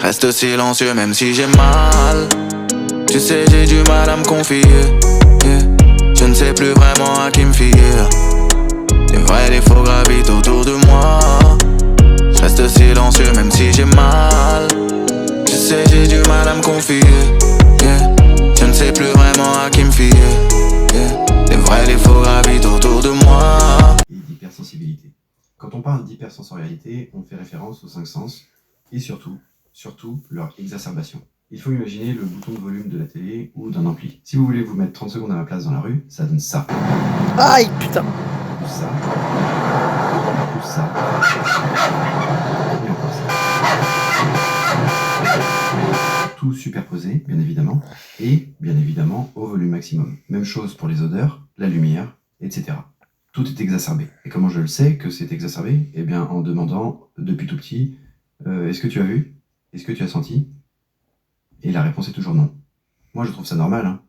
reste silencieux même si j'ai mal. Tu sais j'ai du mal à me confier, yeah. Je ne sais plus vraiment à qui me fier. Les vrais et les faux gravitent autour de moi. Je reste silencieux même si j'ai mal. Tu sais j'ai du mal à me confier, yeah. Je ne sais plus vraiment à qui me fier, yeah. Les vrais et les faux gravitent autour de moi. Et d'hypersensibilité. Quand on parle d'hypersensorialité, on fait référence aux 5 sens et surtout leur exacerbation. Il faut imaginer le bouton de volume de la télé ou d'un ampli. Si vous voulez vous mettre 30 secondes à ma place dans la rue, ça donne ça. Aïe, putain. Plus ça. Plus ça. Et encore ça. Tout superposé, bien évidemment. Et, bien évidemment, au volume maximum. Même chose pour les odeurs, la lumière, etc. Tout est exacerbé. Et comment je le sais que c'est exacerbé? Eh bien, en demandant, depuis tout petit, est-ce que tu as vu? Est-ce que tu as senti? Et la réponse est toujours non. Moi, je trouve ça normal, hein.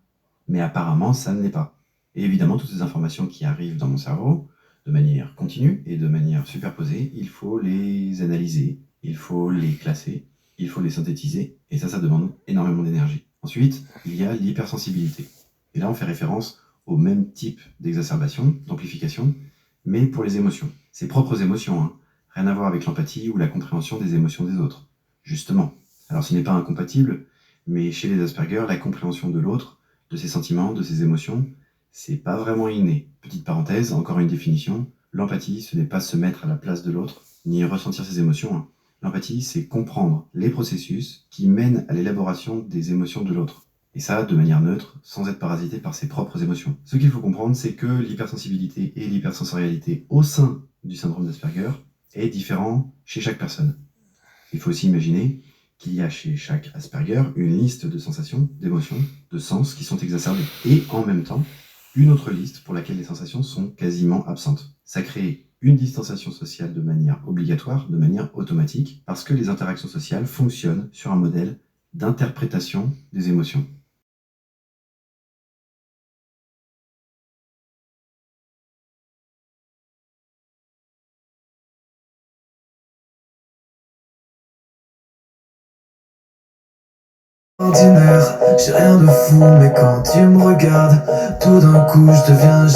Mais apparemment, ça ne l'est pas. Et évidemment, toutes ces informations qui arrivent dans mon cerveau, de manière continue et de manière superposée, il faut les analyser, il faut les classer, il faut les synthétiser, et ça demande énormément d'énergie. Ensuite, il y a l'hypersensibilité. Et là, on fait référence au même type d'exacerbation, d'amplification, mais pour les émotions. Ses propres émotions, hein. Rien à voir avec l'empathie ou la compréhension des émotions des autres. Justement. Alors ce n'est pas incompatible, mais chez les Asperger, la compréhension de l'autre, de ses sentiments, de ses émotions, c'est pas vraiment inné. Petite parenthèse, encore une définition, l'empathie, ce n'est pas se mettre à la place de l'autre, ni ressentir ses émotions, hein. L'empathie, c'est comprendre les processus qui mènent à l'élaboration des émotions de l'autre. Et ça, de manière neutre, sans être parasité par ses propres émotions. Ce qu'il faut comprendre, c'est que l'hypersensibilité et l'hypersensorialité au sein du syndrome d'Asperger est différent chez chaque personne. Il faut aussi imaginer qu'il y a chez chaque Asperger une liste de sensations, d'émotions, de sens qui sont exacerbées. Et en même temps, une autre liste pour laquelle les sensations sont quasiment absentes. Ça crée une distanciation sociale de manière obligatoire, de manière automatique, parce que les interactions sociales fonctionnent sur un modèle d'interprétation des émotions. Ordinaire, j'ai rien de fou, mais quand tu me regardes, tout d'un coup je deviens